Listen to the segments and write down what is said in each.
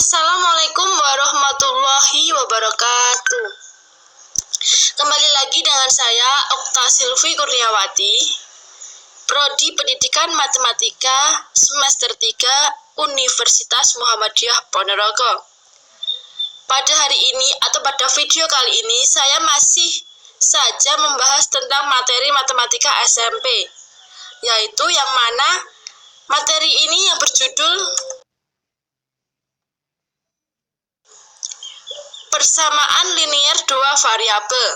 Assalamualaikum warahmatullahi wabarakatuh. Kembali lagi dengan saya, Okta Silvi Kurniawati, Prodi Pendidikan Matematika Semester 3 Universitas Muhammadiyah Ponorogo. Pada hari ini atau pada video kali ini, saya masih saja membahas tentang materi matematika SMP, yaitu yang mana materi ini yang berjudul persamaan linier dua variabel.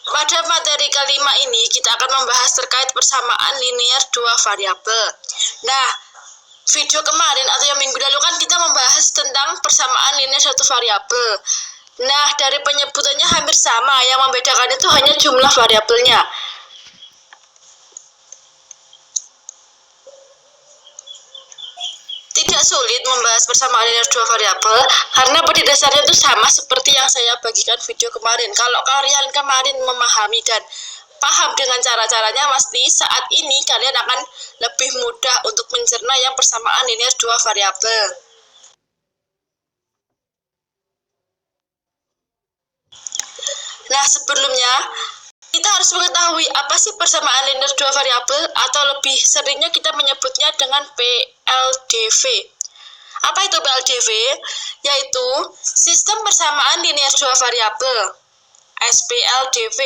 Pada materi kelima ini kita akan membahas terkait persamaan linier dua variabel. Nah, video kemarin atau yang minggu lalu kan kita membahas tentang persamaan linier satu variabel. Nah, dari penyebutannya hampir sama, yang membedakan itu hanya jumlah variabelnya. Tidak sulit membahas persamaan linier dua variabel karena pada dasarnya itu sama seperti yang saya bagikan video kemarin. Kalau kalian kemarin memahami dan paham dengan cara-caranya, pasti saat ini kalian akan lebih mudah untuk mencerna yang persamaan linier dua variabel. Nah, sebelumnya kita harus mengetahui apa sih persamaan linier dua variabel, atau lebih seringnya kita menyebutnya dengan PLDV. Apa itu PLDV? Yaitu sistem persamaan linier dua variabel, SPLDV,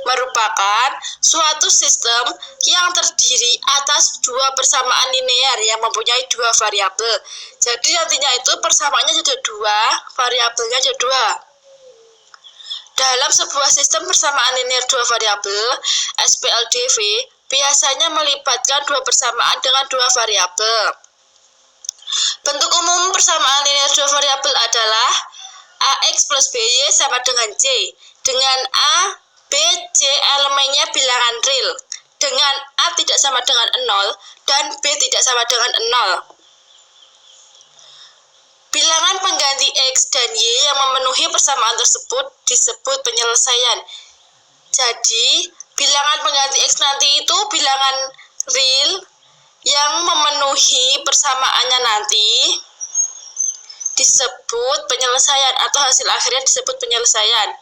merupakan suatu sistem yang terdiri atas dua persamaan linier yang mempunyai dua variabel. Jadi nantinya itu persamaannya jadi dua, variabelnya jadi dua. Dalam sebuah sistem persamaan linier dua variabel, SPLDV biasanya melibatkan dua persamaan dengan dua variabel. Bentuk umum persamaan linier dua variabel adalah AX plus BY sama dengan C, dengan A, B, C elemennya bilangan real, dengan A tidak sama dengan 0 dan B tidak sama dengan 0. Bilangan pengganti X dan Y yang memenuhi persamaan tersebut disebut penyelesaian. Jadi, bilangan pengganti X nanti itu bilangan real yang memenuhi persamaannya nanti disebut penyelesaian, atau hasil akhirnya disebut penyelesaian.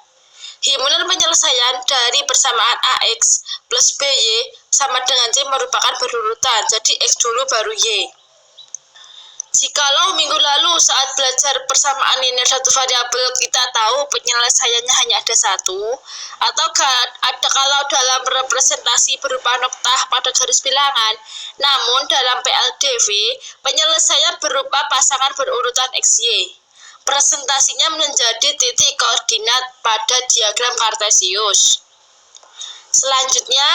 Himpunan penyelesaian dari persamaan AX plus BY sama dengan C merupakan berurutan, jadi X dulu baru Y. Jikalau minggu lalu saat belajar persamaan linier satu variabel kita tahu penyelesaiannya hanya ada satu, atau kalau dalam representasi berupa noktah pada garis bilangan, namun dalam PLDV penyelesaian berupa pasangan berurutan XY. Presentasinya menjadi titik koordinat pada diagram Kartesius. Selanjutnya,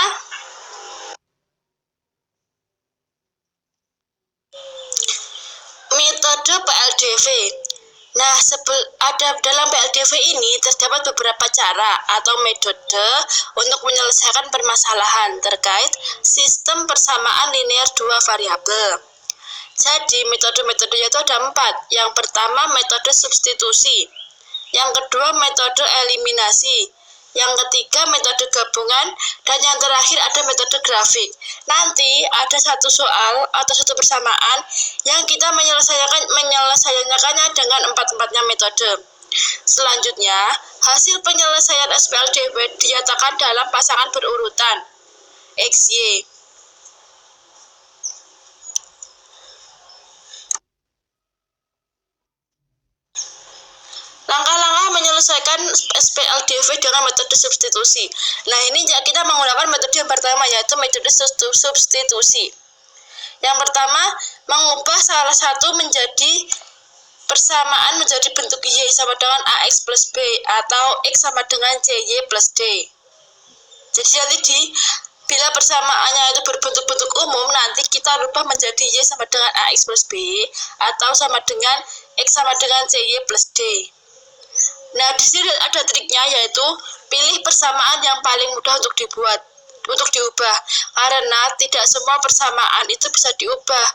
metode PLDV. Nah, dalam PLDV ini terdapat beberapa cara atau metode untuk menyelesaikan permasalahan terkait sistem persamaan linier dua variabel. Jadi, metode-metodenya itu ada 4. Yang pertama, metode substitusi. Yang kedua, metode eliminasi. Yang ketiga, metode gabungan. Dan yang terakhir ada metode grafik. Nanti ada satu soal atau satu persamaan yang kita menyelesaikannya dengan empat-empatnya metode. Selanjutnya, hasil penyelesaian SPLDV dinyatakan dalam pasangan berurutan XY. Langkah-langkah menyelesaikan SPLDV dengan metode substitusi. Nah, ini kita menggunakan metode yang pertama, yaitu metode substitusi. Yang pertama, mengubah salah satu menjadi persamaan menjadi bentuk Y sama dengan AX plus B, atau X sama dengan CY plus D. Jadi nanti bila persamaannya itu berbentuk-bentuk umum, nanti kita rubah menjadi Y sama dengan AX plus B, atau sama dengan X sama dengan CY plus D. Nah, di sini ada triknya, yaitu pilih persamaan yang paling mudah untuk diubah. Karena tidak semua persamaan itu bisa diubah.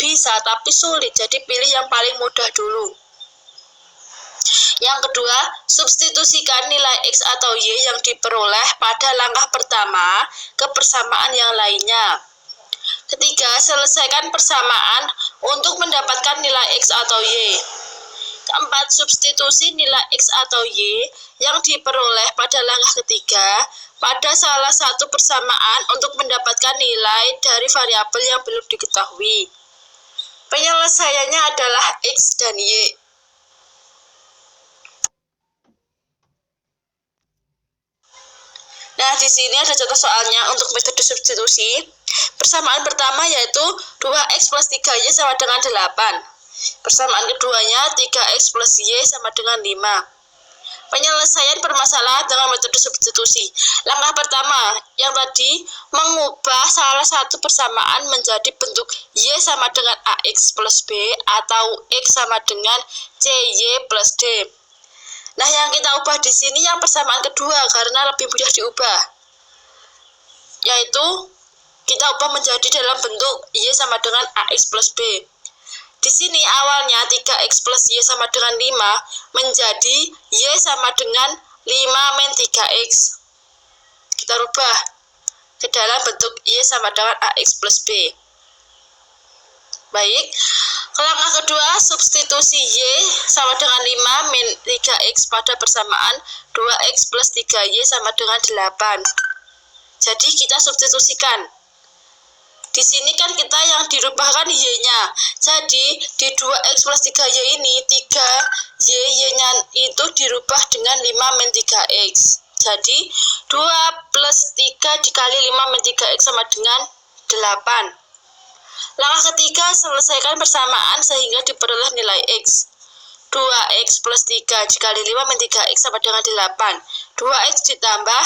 Bisa, tapi sulit. Jadi pilih yang paling mudah dulu. Yang kedua, substitusikan nilai X atau Y yang diperoleh pada langkah pertama ke persamaan yang lainnya. Ketiga, selesaikan persamaan untuk mendapatkan nilai X atau Y. Keempat, substitusi nilai X atau Y yang diperoleh pada langkah ketiga pada salah satu persamaan untuk mendapatkan nilai dari variabel yang belum diketahui. Penyelesaiannya adalah X dan Y. Nah, di sini ada contoh soalnya untuk metode substitusi. Persamaan pertama yaitu 2X plus 3Y sama dengan 8. Persamaan keduanya 3X plus Y sama dengan 5. Penyelesaian permasalahan dengan metode substitusi. Langkah pertama, yang tadi mengubah salah satu persamaan menjadi bentuk Y sama dengan AX plus B atau X sama dengan CY plus D. Nah, yang kita ubah di sini yang persamaan kedua karena lebih mudah diubah, yaitu kita ubah menjadi dalam bentuk Y sama dengan AX plus B. Di sini awalnya 3X plus Y sama dengan 5 menjadi Y sama dengan 5 min 3X. Kita rubah ke dalam bentuk Y sama dengan AX plus B. Baik, langkah kedua, substitusi Y sama dengan 5 min 3X pada persamaan 2X plus 3Y sama dengan 8. Jadi kita substitusikan. Di sini kan kita yang dirubahkan Y-nya. Jadi di 2X plus 3Y ini 3Y, Y-nya itu dirubah dengan 5 min 3X. Jadi 2 plus 3 dikali 5 min 3X sama dengan 8. Langkah ketiga, selesaikan persamaan sehingga diperoleh nilai X. 2X plus 3 dikali 5 min 3X sama dengan 8. 2X ditambah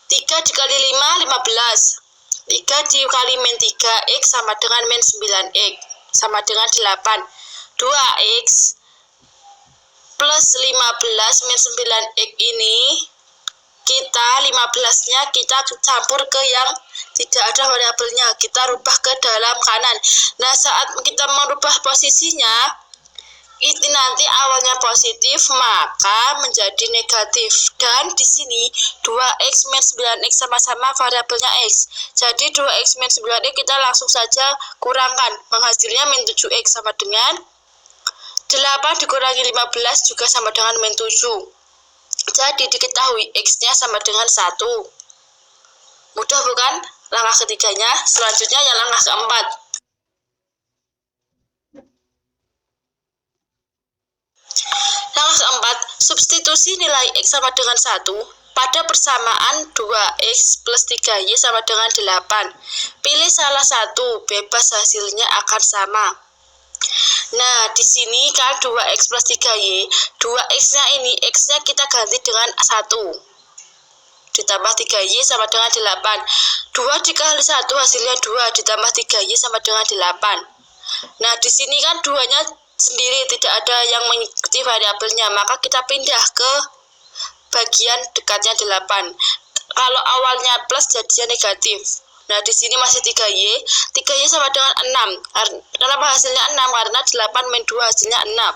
3 dikali 5, 15. 3 dikali min 3X sama dengan min 9X sama dengan 8. 2X plus 15 min 9X ini kita 15-nya kita campur ke yang tidak ada variabelnya, kita rubah ke dalam kanan. Nah, saat kita merubah posisinya, ini nanti awalnya positif maka menjadi negatif, dan di sini 2X min 9X sama-sama variabelnya X. Jadi 2X min 9X kita langsung saja kurangkan, menghasilnya min 7X sama dengan 8 dikurangi 15 juga sama dengan min 7. Jadi diketahui X-nya sama dengan 1. Mudah bukan? Langkah ketiganya. Selanjutnya yang langkah keempat. Langkah keempat, substitusi nilai X sama dengan 1 pada persamaan 2X plus 3Y sama dengan 8. Pilih salah satu, bebas hasilnya akan sama. Nah, di sini kan 2X plus 3Y, 2X-nya ini, X-nya kita ganti dengan 1. Ditambah 3Y sama dengan 8. 2 dikali 1 hasilnya 2, ditambah 3Y sama dengan 8. Nah, di sini kan 2-nya sendiri, tidak ada yang mengikuti variabelnya, maka kita pindah ke bagian dekatnya 8. Kalau awalnya plus jadinya negatif. Nah, di sini masih 3Y. 3Y sama dengan 6. Kenapa hasilnya 6? Karena 8 min 2 hasilnya 6.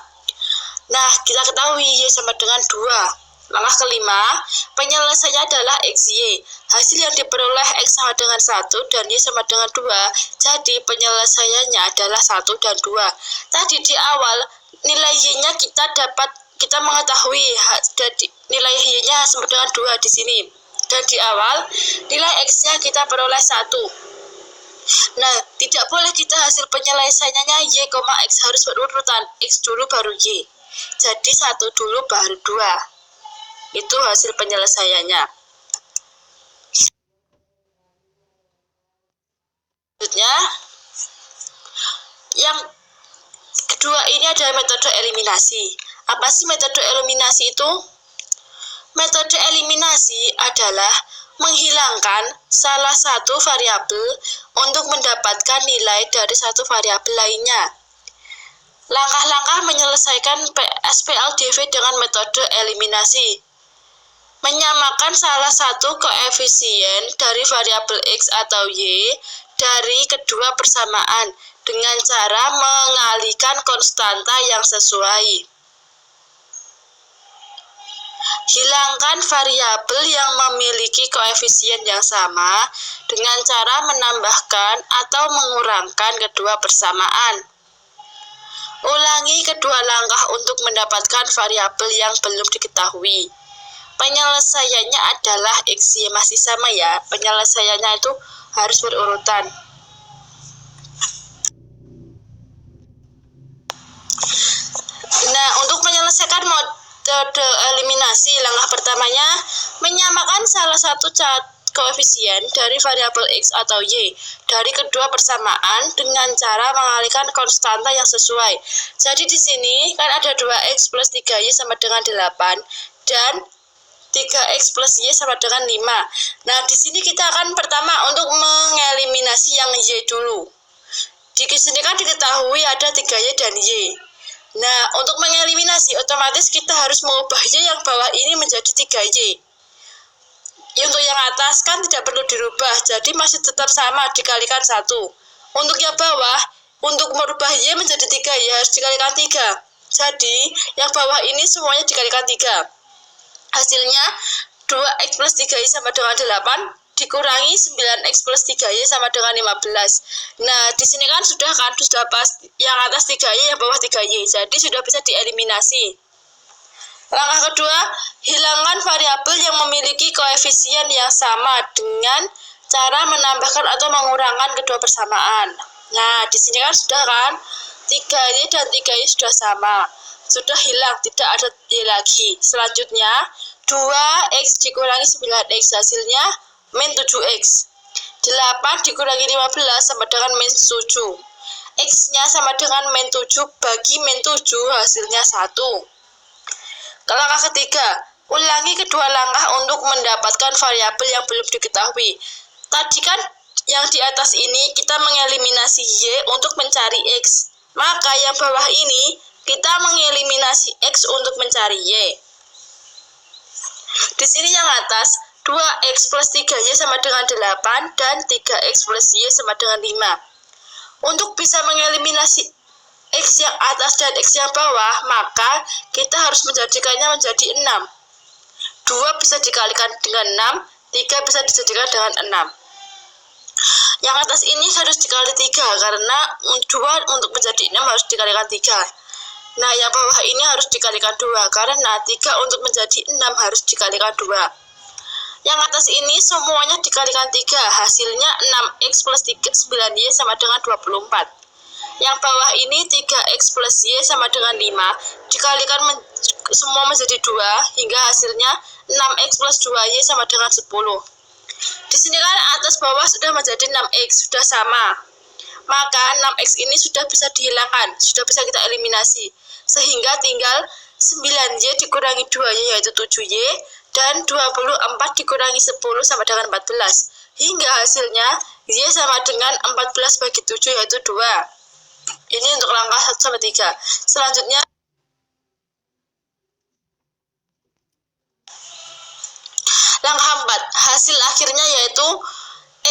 Nah, kita ketahui Y sama dengan 2. Langkah kelima, penyelesaiannya adalah XY. Hasil yang diperoleh X sama dengan 1 dan Y sama dengan 2. Jadi, penyelesaiannya adalah 1 dan 2. Tadi di awal, nilai Y-nya kita mengetahui nilai Y-nya sama dengan 2 di sini. Dan di awal, nilai X-nya kita peroleh 1. Nah, tidak boleh kita hasil penyelesaiannya Y, X harus berurutan. X dulu baru Y. Jadi 1 dulu baru 2. Itu hasil penyelesaiannya. Selanjutnya, yang kedua ini adalah metode eliminasi. Apa sih metode eliminasi itu? Metode eliminasi adalah menghilangkan salah satu variabel untuk mendapatkan nilai dari satu variabel lainnya. Langkah-langkah menyelesaikan SPLDV dengan metode eliminasi. Menyamakan salah satu koefisien dari variabel X atau Y dari kedua persamaan dengan cara mengalihkan konstanta yang sesuai. Hilangkan variabel yang memiliki koefisien yang sama dengan cara menambahkan atau mengurangkan kedua persamaan. kedua langkah untuk mendapatkan variabel yang belum diketahui. Penyelesaiannya adalah X, Y masih sama ya. Penyelesaiannya itu harus berurutan. Nah, untuk menyelesaikan metode eliminasi, langkah pertamanya menyamakan salah satu koefisien dari variabel X atau Y dari kedua persamaan dengan cara mengalihkan konstanta yang sesuai. Jadi di sini kan ada 2X plus 3Y sama dengan 8 dan 3X plus Y sama dengan 5. Nah, di sini kita akan pertama untuk mengeliminasi yang Y dulu. Di sini kan diketahui ada 3Y dan Y. Nah, untuk mengeliminasi otomatis kita harus mengubah Y yang bawah ini menjadi 3Y. Untuk yang atas kan tidak perlu dirubah, jadi masih tetap sama, dikalikan 1. Untuk yang bawah, untuk merubah Y menjadi 3Y harus dikalikan 3. Jadi, yang bawah ini semuanya dikalikan 3. Hasilnya 2X plus 3Y sama dengan 8 dikurangi 9X plus 3Y sama dengan 15. Nah, di sini kan sudah pas yang atas 3Y, yang bawah 3Y. Jadi sudah bisa dieliminasi. Langkah kedua, hilangkan variabel yang memiliki koefisien yang sama dengan cara menambahkan atau mengurangkan kedua persamaan. Nah, di sini kan sudah kan 3Y dan 3Y sudah sama. Sudah hilang, tidak ada Y lagi. Selanjutnya, 2X dikurangi 9X hasilnya min 7X. 8 dikurangi 15 sama dengan min 7. X-nya sama dengan min 7 bagi min 7 hasilnya 1. Langkah ketiga, ulangi kedua langkah untuk mendapatkan variabel yang belum diketahui. Tadi kan yang di atas ini kita mengeliminasi Y untuk mencari X. Maka yang bawah ini kita mengeliminasi X untuk mencari Y. Di sini yang atas 2X plus 3Y sama dengan 8 dan 3X plus Y sama dengan 5. Untuk bisa mengeliminasi X yang atas dan X yang bawah, maka kita harus menjadikannya menjadi 6. 2 bisa dikalikan dengan 6, 3 bisa dijadikan dengan 6. Yang atas ini harus dikali 3, karena 2 untuk menjadi 6 harus dikalikan 3. Nah, yang bawah ini harus dikalikan 2, karena 3 untuk menjadi 6 harus dikalikan 2. Yang atas ini semuanya dikalikan 3, hasilnya 6X plus 9Y sama dengan 24. Yang bawah ini 3X plus Y sama dengan 5, dikalikan semua menjadi 2, hingga hasilnya 6X plus 2Y sama dengan 10. Di sini kan atas bawah sudah menjadi 6X, sudah sama. Maka 6X ini sudah bisa dihilangkan, sudah bisa kita eliminasi. Sehingga tinggal 9Y dikurangi 2Y yaitu 7Y, dan 24 dikurangi 10 sama dengan 14. Hingga hasilnya Y sama dengan 14 bagi 7 yaitu 2. Ini untuk langkah 1 sampai 3. Selanjutnya langkah 4. Hasil akhirnya yaitu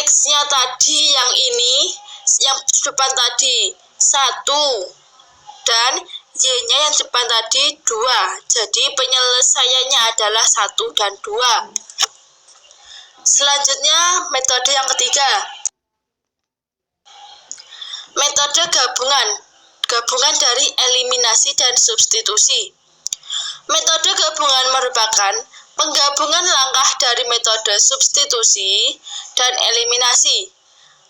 X-nya tadi yang ini, yang depan tadi 1 dan Y-nya yang depan tadi 2. Jadi penyelesaiannya adalah 1 dan 2. Selanjutnya metode yang ketiga. Metode gabungan dari eliminasi dan substitusi. Metode gabungan merupakan penggabungan langkah dari metode substitusi dan eliminasi.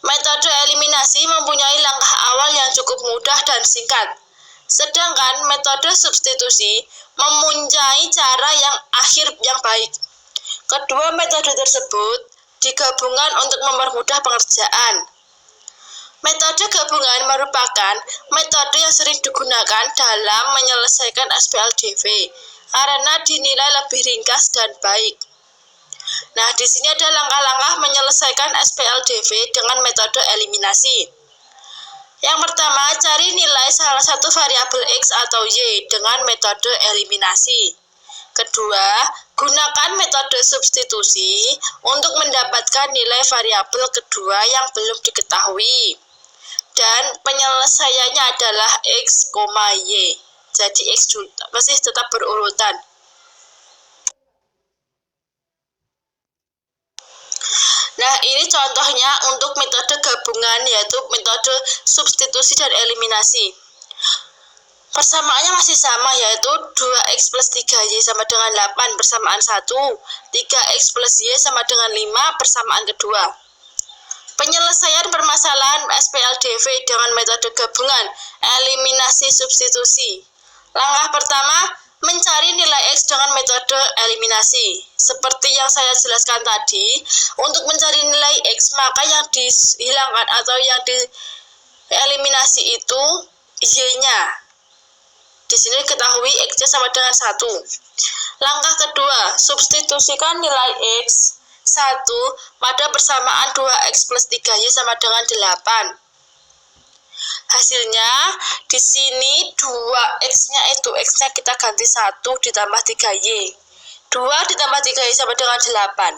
Metode eliminasi mempunyai langkah awal yang cukup mudah dan singkat, sedangkan metode substitusi mempunyai cara yang akhir yang baik. Kedua metode tersebut digabungkan untuk mempermudah pengerjaan. Metode gabungan merupakan metode yang sering digunakan dalam menyelesaikan SPLDV karena dinilai lebih ringkas dan baik. Nah, di sini ada langkah-langkah menyelesaikan SPLDV dengan metode eliminasi. Yang pertama, cari nilai salah satu variabel X atau Y dengan metode eliminasi. Kedua, gunakan metode substitusi untuk mendapatkan nilai variabel kedua yang belum diketahui. Dan penyelesaiannya adalah X, Y. Jadi X masih tetap berurutan. Nah, ini contohnya untuk metode gabungan, yaitu metode substitusi dan eliminasi. Persamaannya masih sama, yaitu 2x plus 3y sama dengan 8 persamaan 1, 3x plus y sama dengan 5 persamaan kedua. Penyelesaian permasalahan SPLDV dengan metode gabungan eliminasi substitusi. Langkah pertama, mencari nilai X dengan metode eliminasi. Seperti yang saya jelaskan tadi, untuk mencari nilai X, maka yang dihilangkan atau yang dieliminasi itu Y-nya. Di sini diketahui X-nya sama dengan 1. Langkah kedua, substitusikan nilai X 1 pada persamaan 2x plus 3y sama dengan 8. Hasilnya, di sini 2x-nya itu X-nya kita ganti 1 ditambah 3y. 2 ditambah 3y sama dengan 8.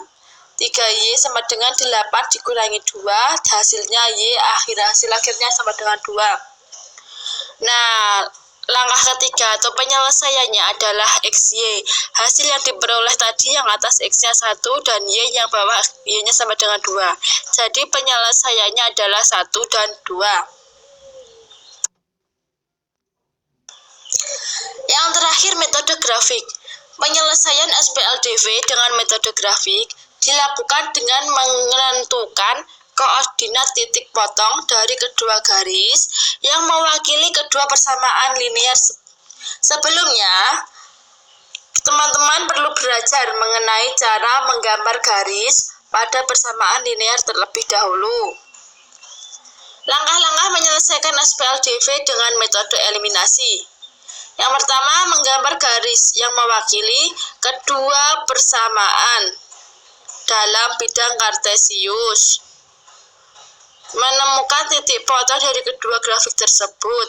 3y sama dengan 8 dikurangi 2, hasilnya y, hasil akhirnya sama dengan 2. Nah, langkah ketiga atau penyelesaiannya adalah XY. Hasil yang diperoleh tadi yang atas X-nya 1 dan Y yang bawah Y-nya sama dengan 2. Jadi penyelesaiannya adalah 1 dan 2. Yang terakhir, metode grafik. Penyelesaian SPLDV dengan metode grafik dilakukan dengan menentukan koordinat titik potong dari kedua garis yang mewakili kedua persamaan linear. Sebelumnya, teman-teman perlu belajar mengenai cara menggambar garis pada persamaan linear terlebih dahulu. Langkah-langkah menyelesaikan SPLDV dengan metode eliminasi. Yang pertama, menggambar garis yang mewakili kedua persamaan dalam bidang kartesius. Menemukan titik potong dari kedua grafik tersebut.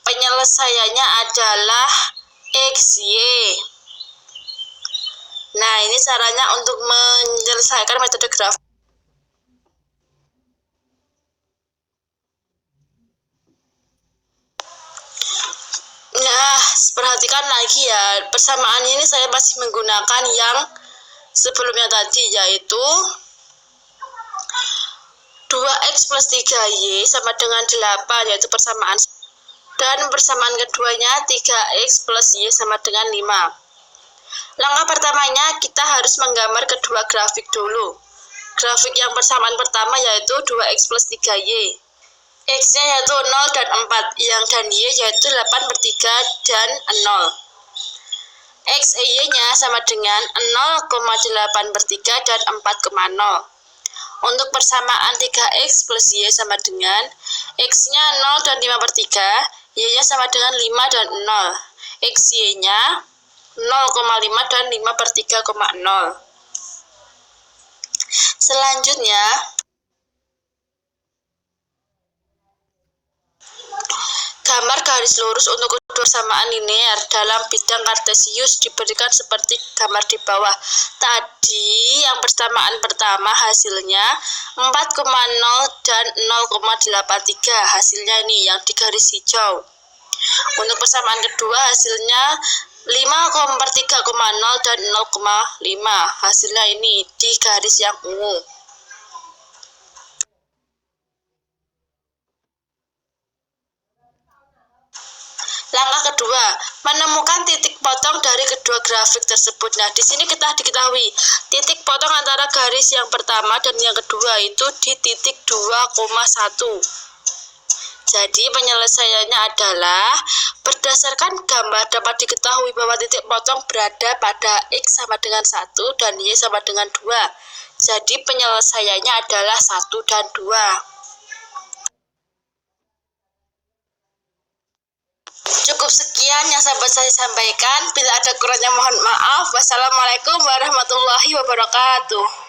Penyelesaiannya adalah XY. Nah, ini caranya untuk menyelesaikan metode grafik. Nah, perhatikan lagi ya, persamaan ini saya masih menggunakan yang sebelumnya tadi, yaitu 2x plus 3y sama dengan 8, yaitu persamaan. Dan persamaan keduanya 3x plus y sama dengan 5. Langkah pertamanya kita harus menggambar kedua grafik dulu. Grafik yang persamaan pertama yaitu 2x plus 3y. X-nya yaitu 0 dan 4, yang dan y yaitu 8 per 3 dan 0. X Y-nya sama dengan 0,8 per 3 dan 4,0. Untuk persamaan 3x plus y sama dengan x-nya 0 dan 5 per 3, y-nya sama dengan 5 dan 0. X-y-nya 0,5 dan 5 per 3,0. Selanjutnya, gambar garis lurus untuk kedua persamaan linear dalam bidang kartesius diberikan seperti gambar di bawah. Tadi yang persamaan pertama hasilnya 4,0 dan 0,83. Hasilnya ini yang di garis hijau. Untuk persamaan kedua hasilnya 5,3,0 dan 0,5. Hasilnya ini di garis yang ungu. Langkah kedua, menemukan titik potong dari kedua grafik tersebut. Nah, di sini kita diketahui titik potong antara garis yang pertama dan yang kedua itu di titik 2,1. Jadi penyelesaiannya adalah berdasarkan gambar dapat diketahui bahwa titik potong berada pada X sama dengan 1 dan Y sama dengan 2. Jadi penyelesaiannya adalah 1 dan 2. Cukup sekian yang sahabat saya sampaikan. Bila ada kurangnya mohon maaf. Wassalamualaikum warahmatullahi wabarakatuh.